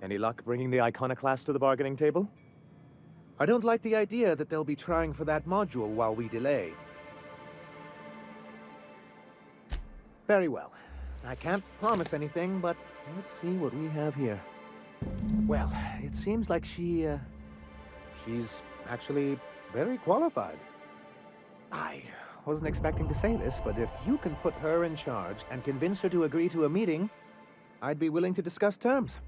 Any luck bringing the iconoclast to the bargaining table? I don't like the idea that they'll be trying for that module while we delay. Very well. I can't promise anything, but let's see what we have here. Well, it seems like she's actually very qualified. I wasn't expecting to say this, but if you can put her in charge and convince her to agree to a meeting, I'd be willing to discuss terms.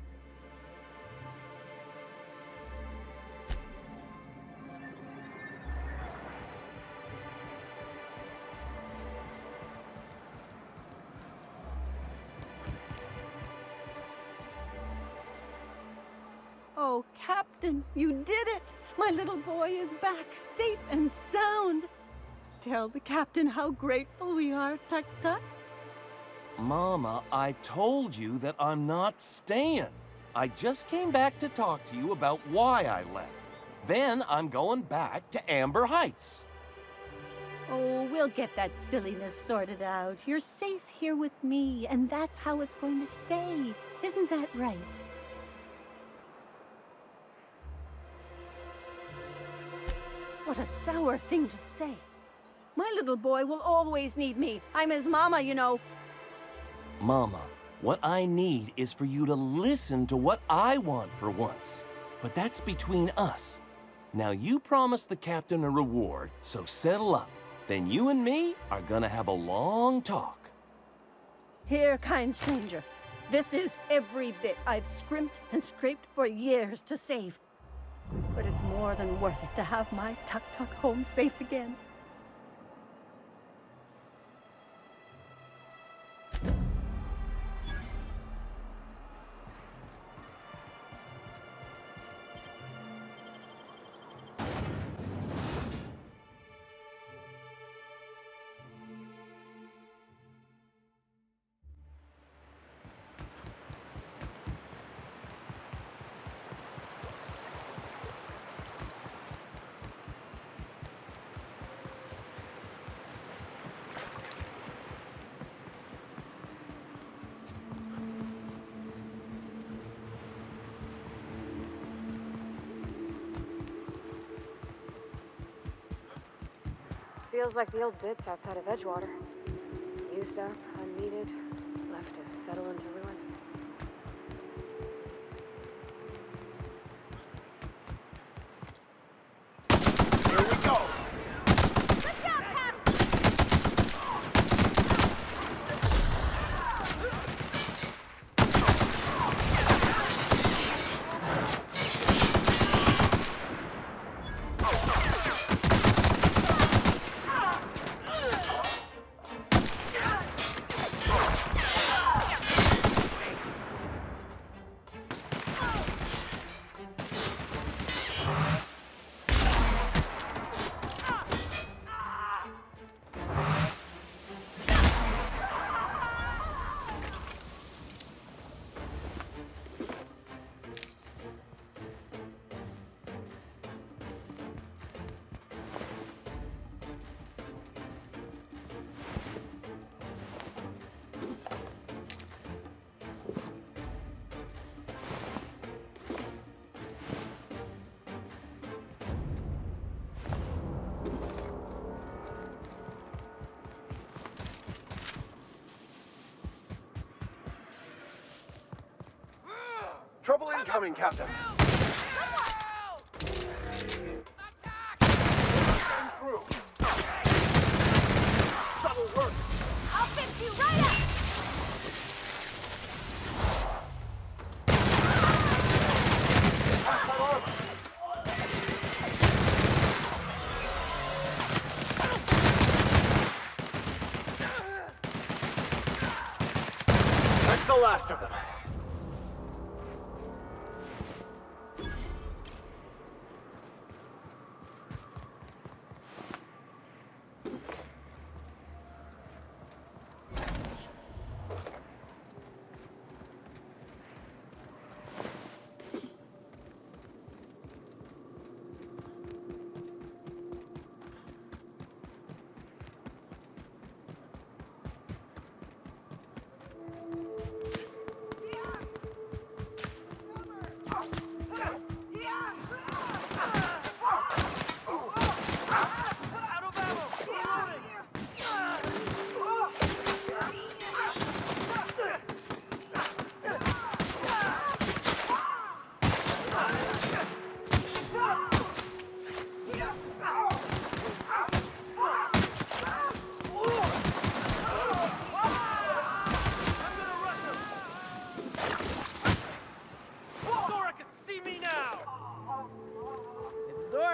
Oh, Captain, you did it! My little boy is back, safe and sound! Tell the Captain how grateful we are, Tuk-Tuk. Mama, I told you that I'm not staying. I just came back to talk to you about why I left. Then I'm going back to Amber Heights. Oh, we'll get that silliness sorted out. You're safe here with me, and that's how it's going to stay. Isn't that right? What a sour thing to say. My little boy will always need me. I'm his mama, you know. Mama, what I need is for you to listen to what I want for once. But that's between us. Now you promised the captain a reward, so settle up. Then you and me are gonna have a long talk. Here, kind stranger. This is every bit I've scrimped and scraped for years to save. But it's more than worth it to have my Tuk-Tuk home safe again. Feels like the old bits outside of Edgewater. Used up, unneeded, left to settle into ruin. Here we go! Good job, Cap! Trouble incoming, Captain. Through. Subtle work. I'll fix you right up! Pass that armor. That's the last of them.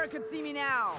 Laura could see me now.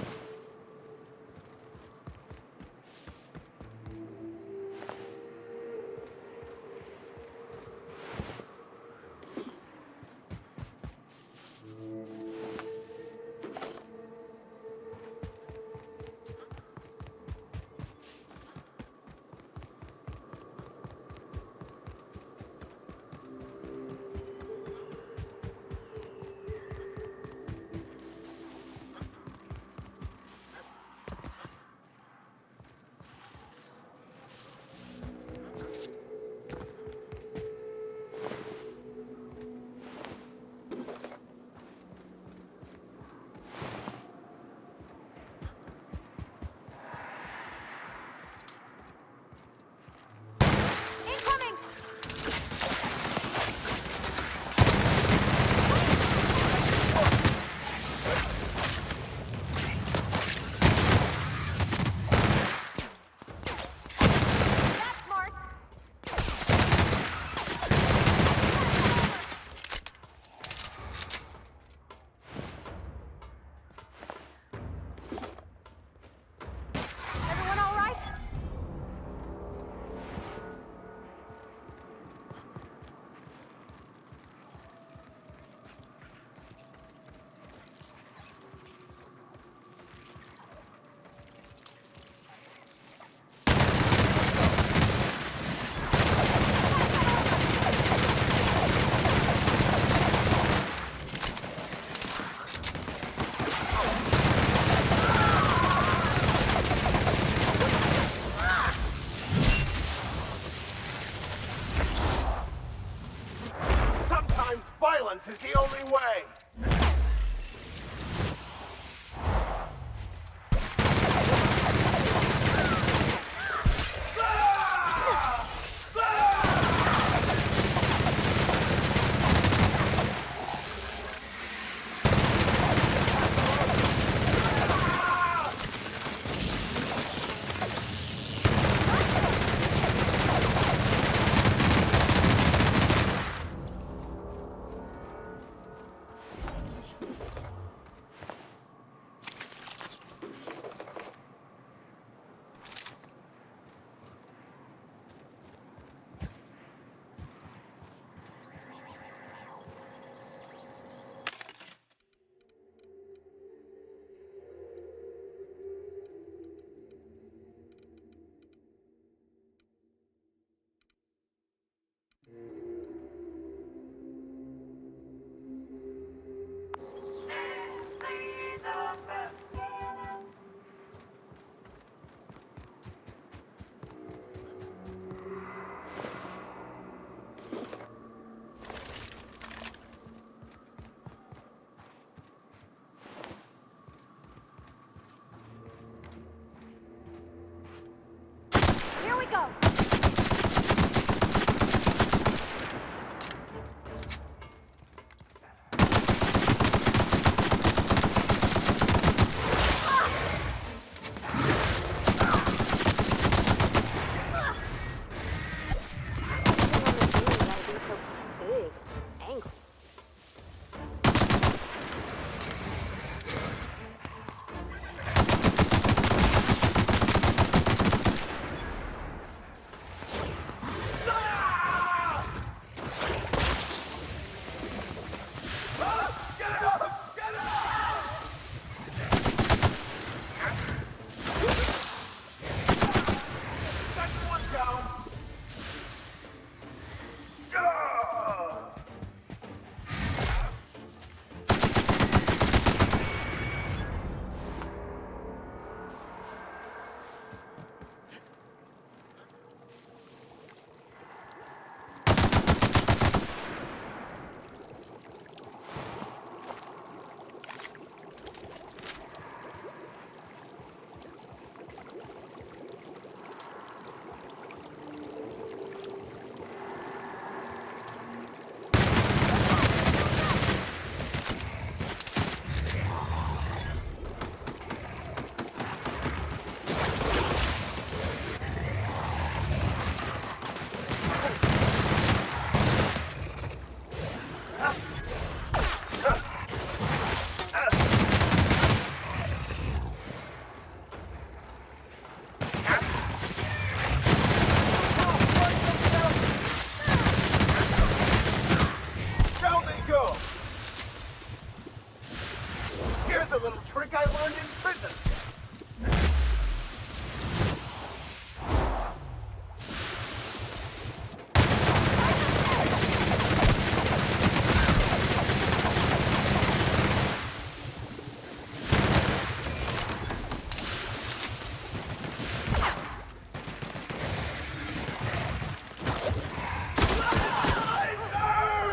Here's a little trick I learned in prison.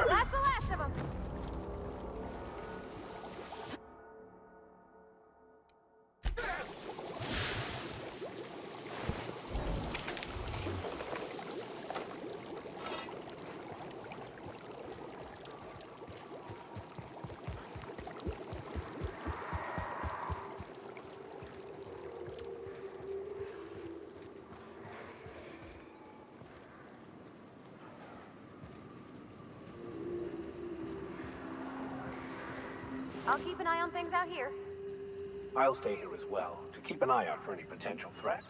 That's the last of them. I'll keep an eye on things out here. I'll stay here as well, to keep an eye out for any potential threats.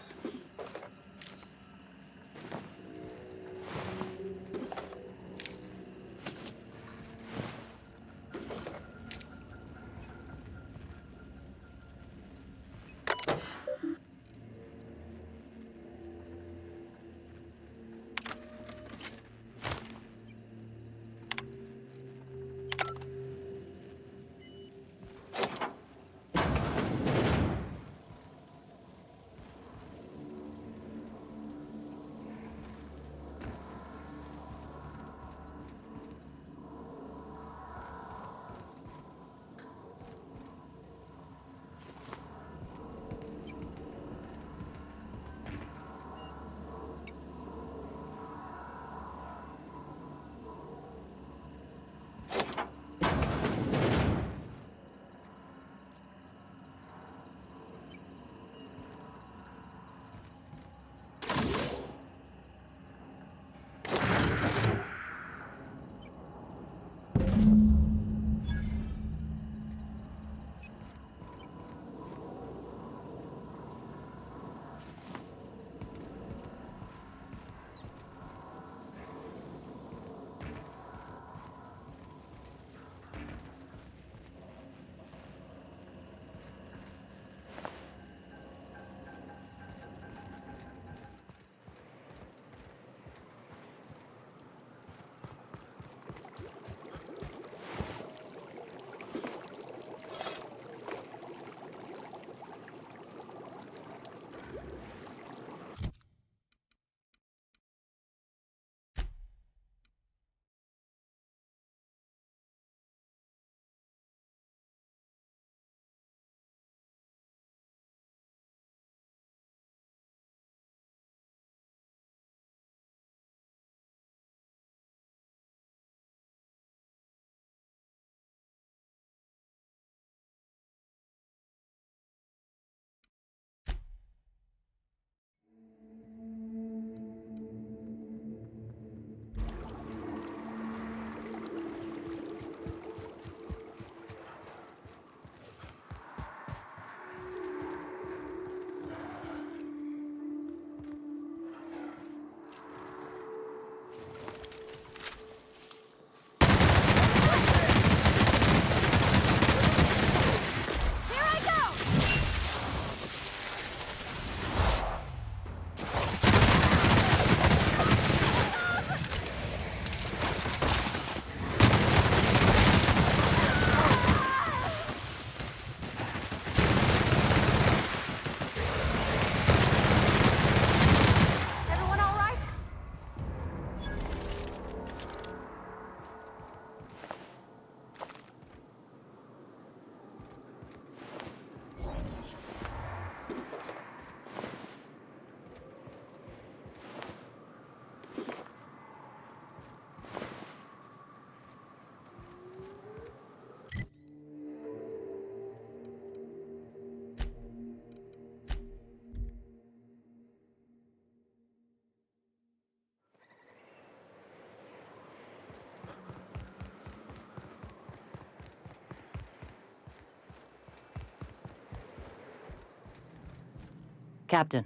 Captain,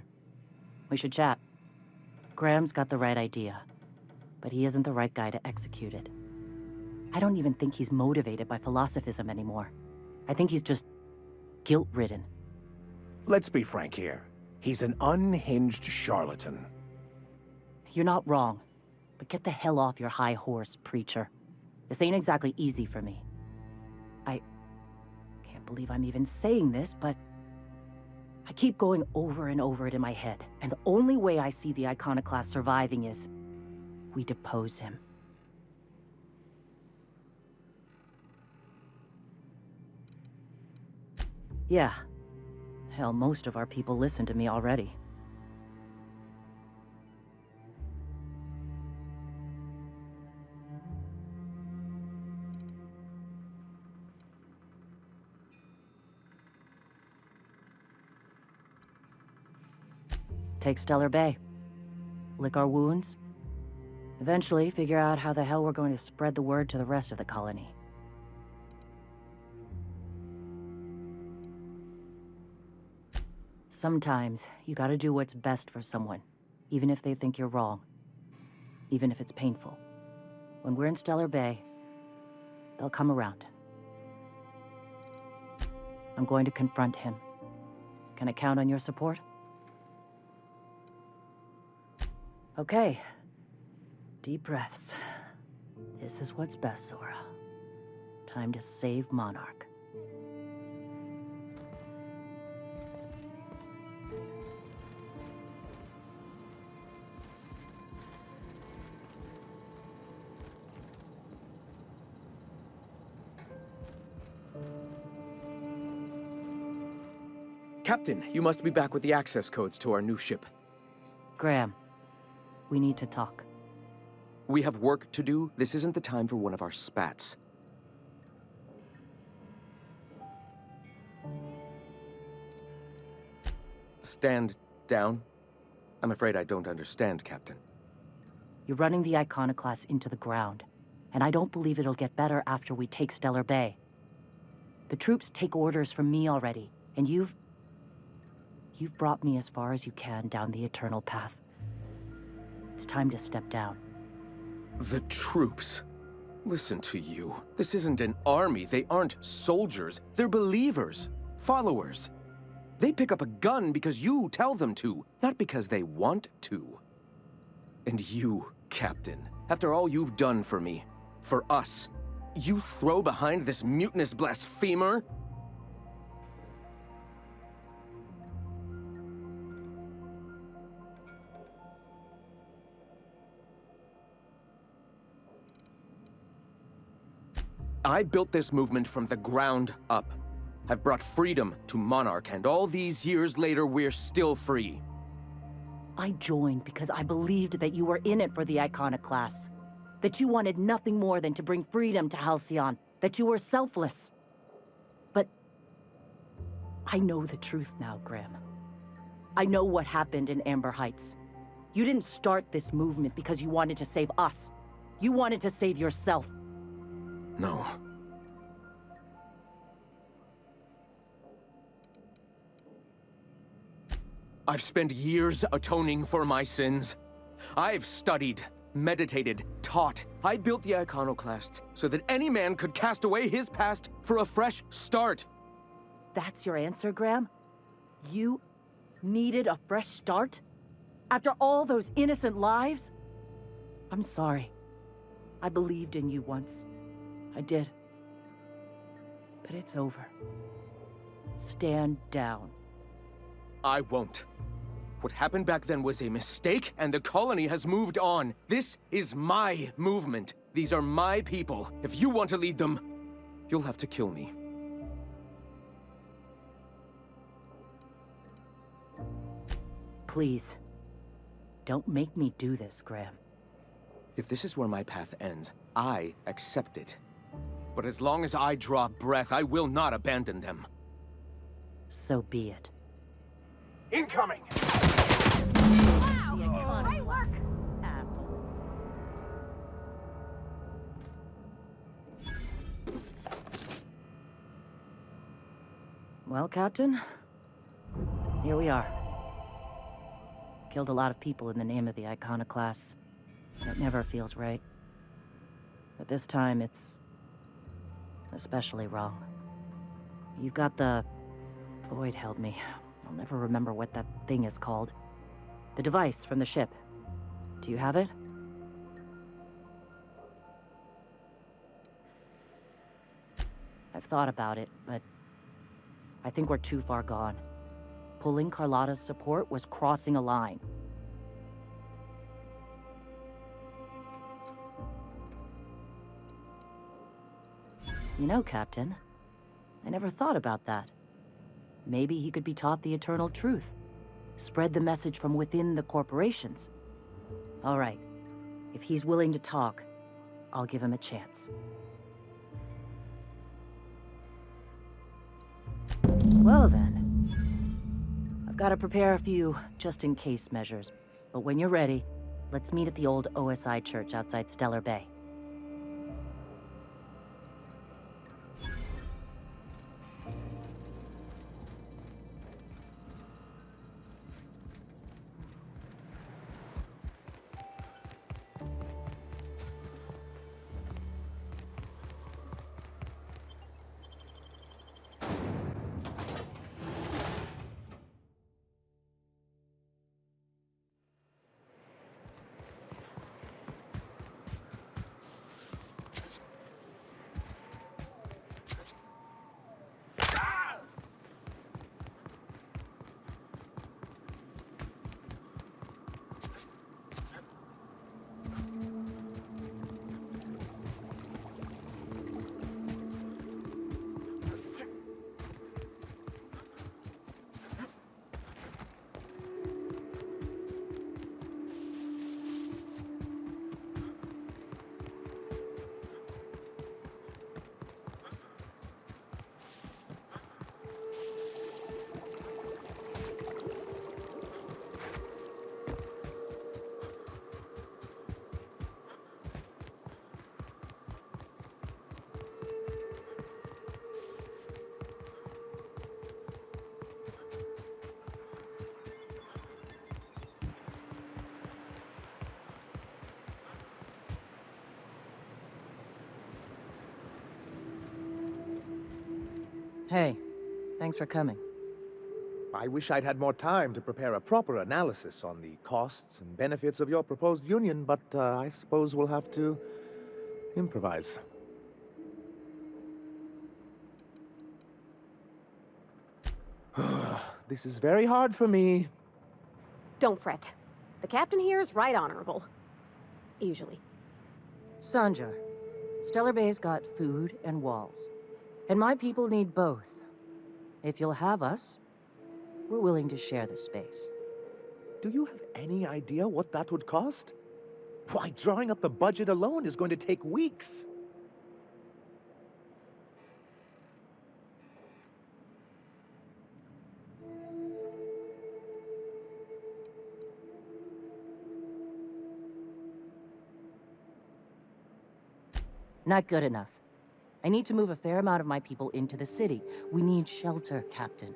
we should chat. Graham's got the right idea, but he isn't the right guy to execute it. I don't even think he's motivated by philosophism anymore. I think he's just guilt-ridden. Let's be frank here. He's an unhinged charlatan. You're not wrong, but get the hell off your high horse, preacher. This ain't exactly easy for me. I can't believe I'm even saying this, but I keep going over and over it in my head, and the only way I see the Iconoclast surviving is we depose him. Yeah. Hell, most of our people listen to me already. Take Stellar Bay. Lick our wounds. Eventually, figure out how the hell we're going to spread the word to the rest of the colony. Sometimes, you gotta do what's best for someone, even if they think you're wrong. Even if it's painful. When we're in Stellar Bay, they'll come around. I'm going to confront him. Can I count on your support? Okay. Deep breaths. This is what's best, Sora. Time to save Monarch. Captain, you must be back with the access codes to our new ship. Graham, we need to talk. We have work to do. This isn't the time for one of our spats. Stand down. I'm afraid I don't understand, Captain. You're running the Iconoclast into the ground, and I don't believe it'll get better after we take Stellar Bay. The troops take orders from me already, and you've brought me as far as you can down the eternal path. It's time to step down. The troops. Listen to you. This isn't an army. They aren't soldiers. They're believers. Followers. They pick up a gun because you tell them to, not because they want to. And you, Captain, after all you've done for me, for us, you throw behind this mutinous blasphemer? I built this movement from the ground up. I've brought freedom to Monarch, and all these years later, we're still free. I joined because I believed that you were in it for the Iconoclasts. That you wanted nothing more than to bring freedom to Halcyon. That you were selfless. But I know the truth now, Graham. I know what happened in Amber Heights. You didn't start this movement because you wanted to save us. You wanted to save yourself. No. I've spent years atoning for my sins. I've studied, meditated, taught. I built the Iconoclasts so that any man could cast away his past for a fresh start. That's your answer, Graham? You needed a fresh start? After all those innocent lives? I'm sorry. I believed in you once. I did. But it's over. Stand down. I won't. What happened back then was a mistake, and the colony has moved on. This is my movement. These are my people. If you want to lead them, you'll have to kill me. Please. Don't make me do this, Graham. If this is where my path ends, I accept it. But as long as I draw breath, I will not abandon them. So be it. Incoming! Wow! Great work! Asshole. Well, Captain, here we are. Killed a lot of people in the name of the Iconoclasts. It never feels right. But this time, it's especially wrong. You've got the Void held me. I'll never remember what that thing is called. The device from the ship. Do you have it? I've thought about it, but I think we're too far gone. Pulling Carlotta's support was crossing a line. You know, Captain, I never thought about that. Maybe he could be taught the eternal truth. Spread the message from within the corporations. All right. If he's willing to talk, I'll give him a chance. Well then. I've got to prepare a few just-in-case measures. But when you're ready, let's meet at the old OSI church outside Stellar Bay. Hey, thanks for coming. I wish I'd had more time to prepare a proper analysis on the costs and benefits of your proposed union, but I suppose we'll have to improvise. This is very hard for me. Don't fret. The captain here is right honorable. Usually. Sanjar, Stellar Bay's got food and walls. And my people need both. If you'll have us, we're willing to share the space. Do you have any idea what that would cost? Why, drawing up the budget alone is going to take weeks. Not good enough. I need to move a fair amount of my people into the city. We need shelter, Captain.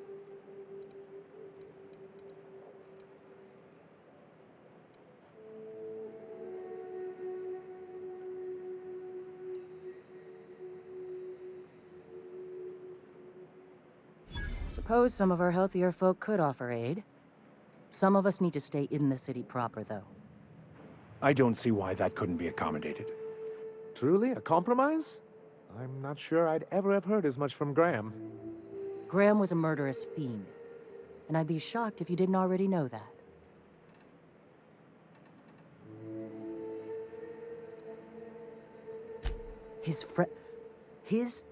Suppose some of our healthier folk could offer aid. Some of us need to stay in the city proper, though. I don't see why that couldn't be accommodated. Truly, a compromise? I'm not sure I'd ever have heard as much from Graham. Graham was a murderous fiend, and I'd be shocked if you didn't already know that. His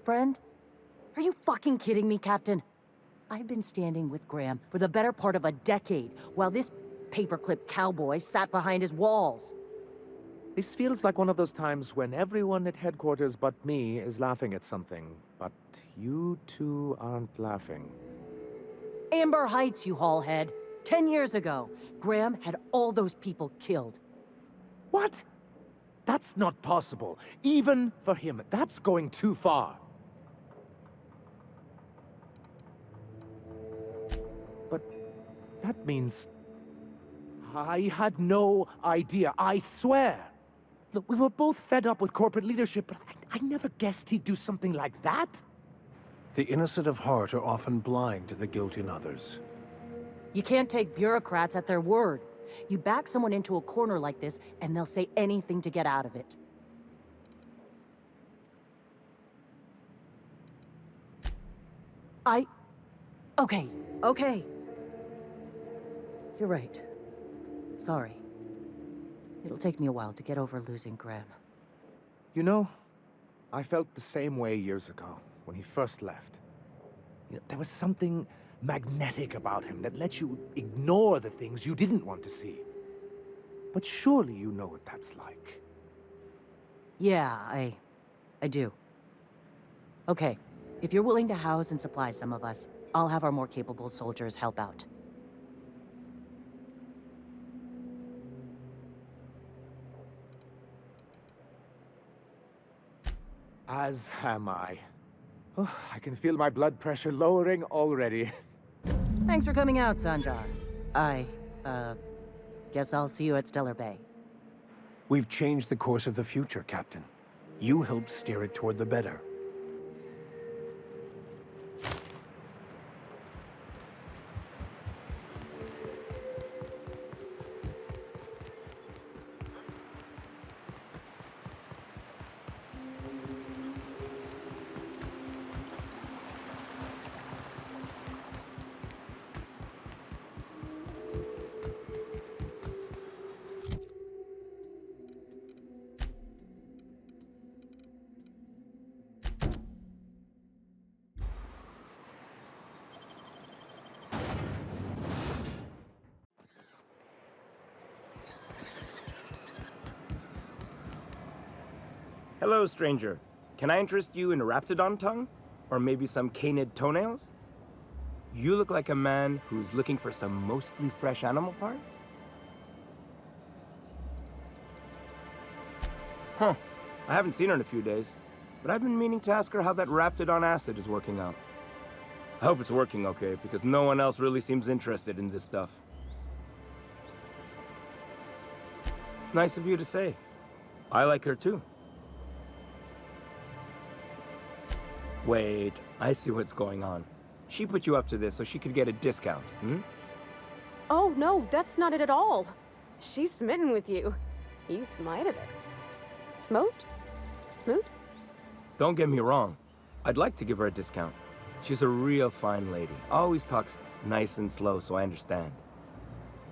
friend? Are you fucking kidding me, Captain? I've been standing with Graham for the better part of a decade, while this paperclip cowboy sat behind his walls. This feels like one of those times when everyone at headquarters but me is laughing at something, but you two aren't laughing. Amber Heights, you haulhead. 10 years ago, Graham had all those people killed. What? That's not possible. Even for him, that's going too far. But that means I had no idea, I swear. Look, we were both fed up with corporate leadership, but I never guessed he'd do something like that. The innocent of heart are often blind to the guilt in others. You can't take bureaucrats at their word. You back someone into a corner like this, and they'll say anything to get out of it. Okay. You're right. Sorry. It'll take me a while to get over losing Graham. You know, I felt the same way years ago, when he first left. You know, there was something magnetic about him that let you ignore the things you didn't want to see. But surely you know what that's like. Yeah, I do. Okay, if you're willing to house and supply some of us, I'll have our more capable soldiers help out. As am I. Oh, I can feel my blood pressure lowering already. Thanks for coming out, Sanjar. Guess I'll see you at Stellar Bay. We've changed the course of the future, Captain. You helped steer it toward the better. Hello, stranger. Can I interest you in Raptidon tongue? Or maybe some canid toenails? You look like a man who's looking for some mostly fresh animal parts? Huh. I haven't seen her in a few days, but I've been meaning to ask her how that Raptidon acid is working out. I hope it's working okay, because no one else really seems interested in this stuff. Nice of you to say. I like her too. Wait, I see what's going on. She put you up to this so she could get a discount, hmm? Oh, no, that's not it at all. She's smitten with you. You smited her. Smote? Smoot? Don't get me wrong. I'd like to give her a discount. She's a real fine lady. Always talks nice and slow, so I understand.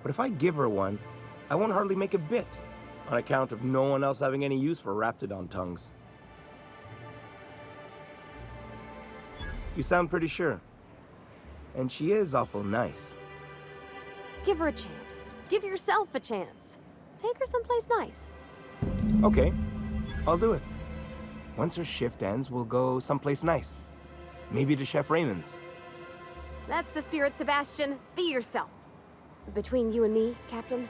But if I give her one, I won't hardly make a bit, on account of no one else having any use for Raptidon tongues. You sound pretty sure. And she is awful nice. Give her a chance. Give yourself a chance. Take her someplace nice. Okay, I'll do it. Once her shift ends, we'll go someplace nice. Maybe to Chef Raymond's. That's the spirit, Sebastian. Be yourself. Between you and me, Captain,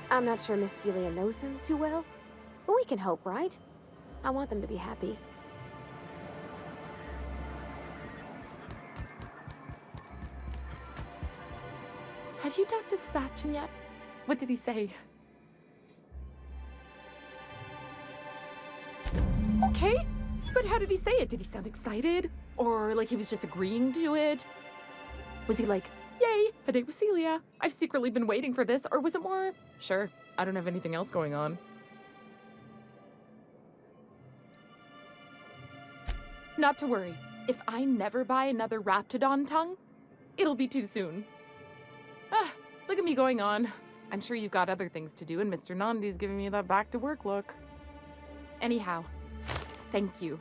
I'm not sure Miss Celia knows him too well. But we can hope, right? I want them to be happy. Have you talked to Sebastian yet? What did he say? Okay, but how did he say it? Did he sound excited? Or like he was just agreeing to it? Was he like, yay, a date with Celia? I've secretly been waiting for this. Or was it more, sure, I don't have anything else going on? Not to worry. If I never buy another Raptidon tongue, it'll be too soon. Ah, look at me going on. I'm sure you've got other things to do, and Mr. Nandi's giving me that back-to-work look. Anyhow, thank you.